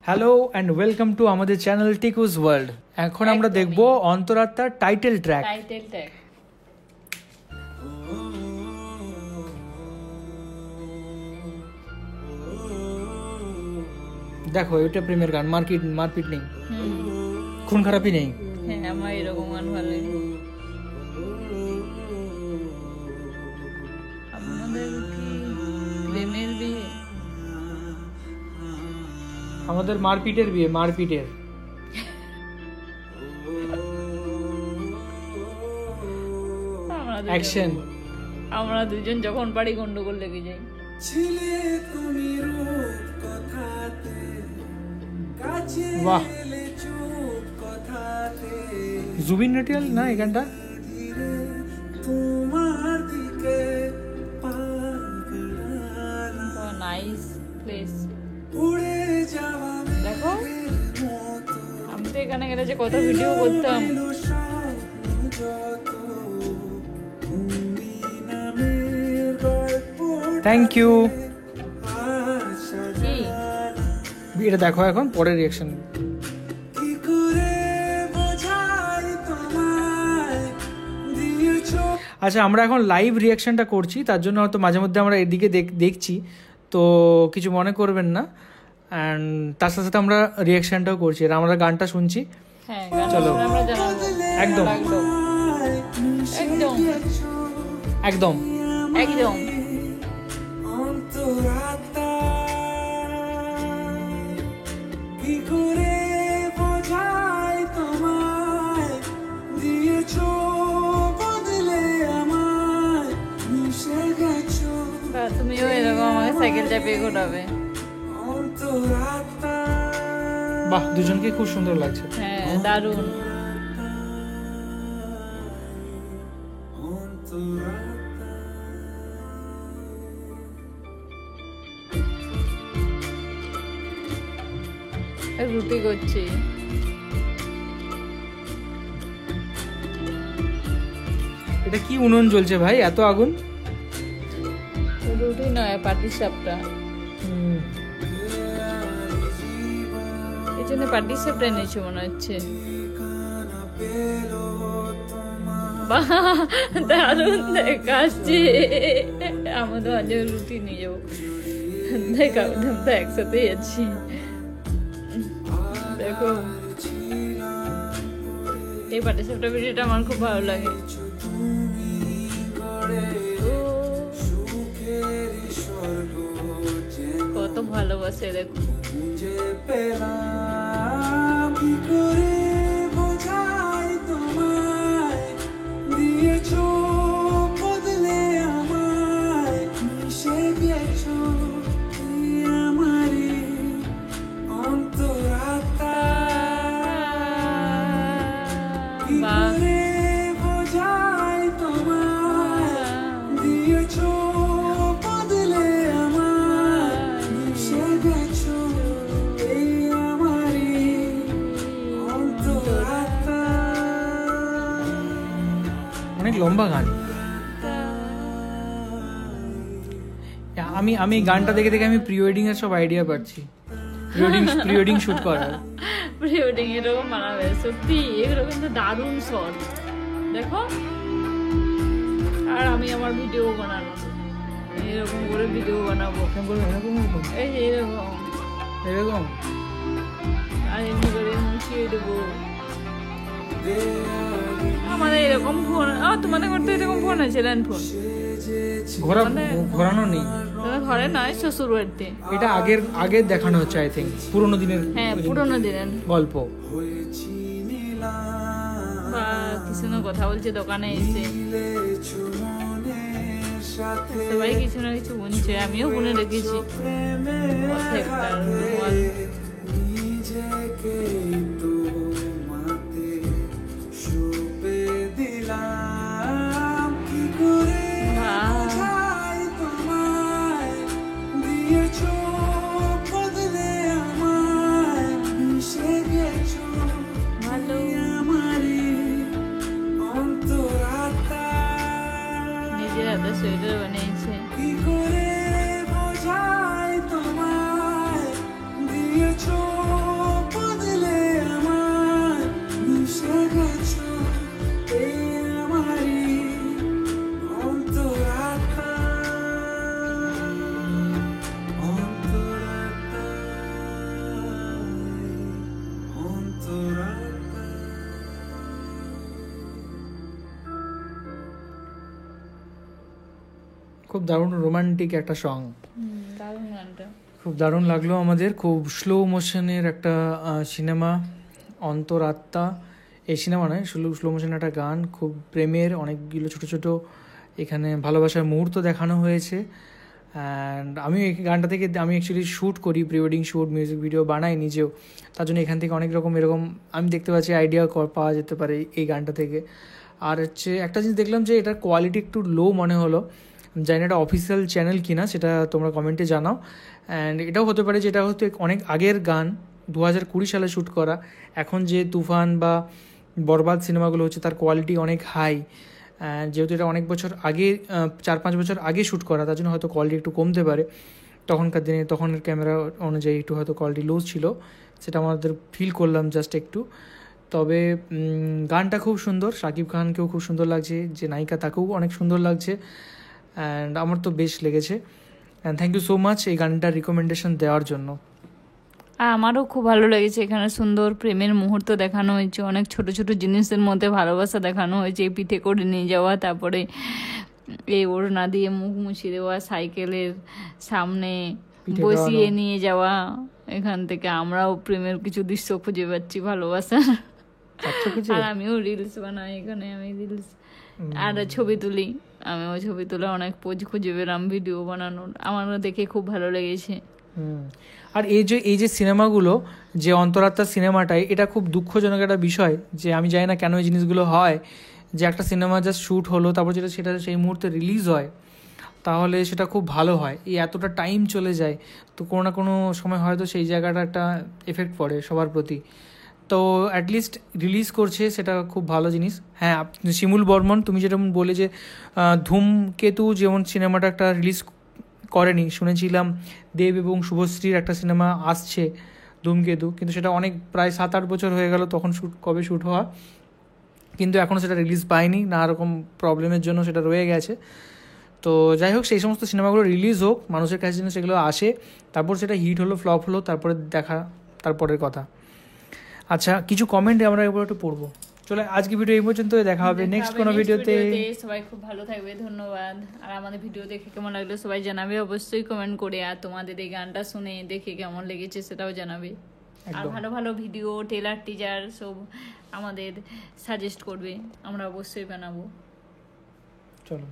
Hello and welcome to আমাদের channel টিকুস world. এখন আমরা দেখব অন্তরাত্মার টাইটেল ট্র্যাক। দেখো এটা প্রেমের গান, মারপিট নেই, খুন খারাপি নেই। হ্যাঁ, আমার এরকম গান ভালো লাগে। আমাদের কি প্রেমের বিয়ে? আমাদের মারপিটের বিয়ে, মারপিটের। অ্যাকশন। আমরা দুজন যখন পারি গন্ডগোল লেগে যাই। বাহ, জুবিন নটিয়াল না এই গানটা? Nice place. দেখো আমি তো এখানে গেলে যে কত ভিডিও করতাম। Thank you. এটা দেখো এখন পরের রিয়াকশন। আচ্ছা, আমরা এখন লাইভ রিয়াকশনটা করছি, তার জন্য হয়তো মাঝে মধ্যে আমরা এদিকে দেখছি, তো কিছু মনে করবেন না। অ্যান্ড তার সাথে সাথে আমরা রিয়াকশনটাও করছি, আর আমরা গানটা শুনছি। চলো একদম একদম একদম একদম। তুমিও এরকম আমাকে সাইকেল চাপিয়ে ঘোরাবে। বাহ, দুজনকে খুব সুন্দর লাগছে। হ্যাঁ, দারুণ। রুটি করছি। এটা কি উনুন জ্বলছে ভাই, এত আগুন? রুটি নয়, পাটির সাপটা। এই জন্য পাটির সাপটা এনেছে মনে হচ্ছে। দারুণ দেখাচ্ছে। আমাদের আজ রুটি নিয়ে যাবো, দেখা তো একসাথেই আছি। দেখো এই পাটির সাপটা ভিডিওটা আমার খুব ভালো লাগে। কত ভালোবাসে দেখো। অনেক লম্বা গান। আমি গানটা দেখে দেখে আমি প্রি ওয়েডিং এর সব আইডিয়া পাচ্ছি। প্রি ওয়েডিং শুট করার। প্রি ওয়েডিং এরকম বানাবে সত্যি, এগুলো কিন্তু দারুণ শট। দেখো, আর আমি আমার ভিডিও বানাবো, এরকম করে ভিডিও বানাবো। এই যে এরকম আর এমনি করে মুছিয়ে দেবো। আমাদের এরকম ফোন, তোমাদের ঘরে তো এরকম ফোন আছে, ল্যান্ড ফোন। ঘোরানো নেই ঘরে, নয় শ্বশুর বাড়িতে। এটা আগের দেখানো হচ্ছে, আই থিঙ্ক পুরোনো দিনের। হ্যাঁ, পুরোনো দিনের গল্প। কিছু না কথা বলছে দোকানে এসে, সবাই কিছু না কিছু বুনছে, আমিও বুনে রেখেছি। নিজের হাতে সোয়েটার বানিয়েছে। খুব দারুণ রোমান্টিক একটা সং, দারুণ গানটা। খুব দারুণ লাগলো আমাদের। খুব স্লো মোশনের একটা সিনেমা, অন্তরাত্মা। এই সিনেমা নয়, স্লো মোশনের একটা গান, খুব প্রেমের অনেকগুলো ছোট ছোট এখানে ভালোবাসার মুহূর্ত দেখানো হয়েছে। অ্যান্ড আমি এই গানটা থেকে আমি অ্যাকচুয়ালি শ্যুট করি, pre wedding shoot, music video বানাই নিজেও, তার জন্য এখান থেকে অনেক রকম এরকম আমি দেখতে পাচ্ছি আইডিয়া পাওয়া যেতে পারে এই গানটা থেকে। আর হচ্ছে একটা জিনিস দেখলাম যে এটার কোয়ালিটি একটু লো মনে হলো, জানি না এটা অফিসিয়াল চ্যানেল কিনা, সেটা তোমরা কমেন্টে জানাও। অ্যান্ড এটাও হতে পারে যে এটা হয়তো অনেক আগের গান, 2020 সালে শ্যুট করা। এখন যে তুফান বা বরবাদ সিনেমাগুলো হচ্ছে তার কোয়ালিটি অনেক হাই, যেহেতু এটা অনেক বছর আগে 4-5 বছর আগে শ্যুট করা, তার জন্য হয়তো কোয়ালিটি একটু কমতে পারে। তখনকার দিনে তখনের ক্যামেরা অনুযায়ী একটু হয়তো কোয়ালিটি লুজ ছিল, সেটা আমাদের ফিল করলাম জাস্ট একটু। তবে গানটা খুব সুন্দর, শাকিব খানকেও খুব সুন্দর লাগছে, যে নায়িকা তাকেও অনেক সুন্দর লাগছে, অ্যান্ড আমার তো বেশ লেগেছে। And thank you so much এই গানটার রিকমেন্ডেশন দেওয়ার জন্য। আর আমারও খুব ভালো লেগেছে, এখানে সুন্দর প্রেমের মুহূর্ত দেখানো হয়েছে, অনেক ছোট ছোট জিনিসের মধ্যে ভালোবাসা দেখানো হয়েছে, পিঠে করে নিয়ে যাওয়া, তারপরে এই ওড়না দিয়ে মুখ মুছিয়ে দেওয়া, সাইকেলের সামনে বসিয়ে নিয়ে যাওয়া, এখান থেকে আমরাও প্রেমের কিছু দৃশ্য খুঁজে পাচ্ছি, ভালোবাসার। আর আমিও রিলস বানাই এখানে, আমি রিলস আর ছবি তুলি, আমিও ছবি তুলে অনেক পোজ খুঁজে পেলাম ভিডিও বানানোর, আমারও দেখে খুব ভালো লেগেছে। আর এই যে সিনেমাগুলো, যে অন্তরাত্মার সিনেমাটাই, এটা খুব দুঃখজনক একটা বিষয়, যে আমি জানি না কেন এই জিনিসগুলো হয়, যে একটা সিনেমা জাস্ট শ্যুট হলো, তারপর সেটা সেই মুহূর্তে রিলিজ হয়, তাহলে সেটা খুব ভালো হয়। এই এতটা টাইম চলে যায়, তো কোনো না কোনো সময় হয়তো সেই জায়গাটা একটা এফেক্ট পড়ে সবার প্রতি। তো অ্যাটলিস্ট রিলিজ করছে, সেটা খুব ভালো জিনিস। হ্যাঁ, শিমুল বর্মন, তুমি যেরকম বলে যে ধূমকেতু যেমন সিনেমাটা একটা রিলিজ করেনি, শুনেছিলাম দেব এবং শুভশ্রীর একটা সিনেমা আসছে ধূমকেতু, কিন্তু সেটা অনেক প্রায় 7-8 বছর হয়ে গেল তখন কবে শ্যুট হওয়া, কিন্তু এখনও সেটা রিলিজ পায়নি, নানা রকম প্রবলেমের জন্য সেটা রয়ে গেছে। তো যাই হোক, সেই সমস্ত সিনেমাগুলো রিলিজ হোক, মানুষের কাছে যেন সেগুলো আসে, তারপর সেটা হিট হলো ফ্লপ হলো তারপরে দেখা, তারপরের কথা। আচ্ছা, কিছু কমেন্ট আমরা এবার একটু পড়বো। চলে আজকে ভিডিও এই পর্যন্ত, দেখা হবে নেক্সট কোনো ভিডিওতে। সবাই খুব ভালো থাকবে, ধন্যবাদ। আর আমাদের ভিডিও দেখে কেমন লাগলো সবাই জানাবে অবশ্যই কমেন্ট করে, আর তোমাদের এই গানটা শুনে দেখে কেমন লেগেছে সেটাও জানাবে। আর ভালো ভালো ভিডিও, টেলার, টিজার সব আমাদের সাজেস্ট করবে, আমরা অবশ্যই বানাবো। চলো।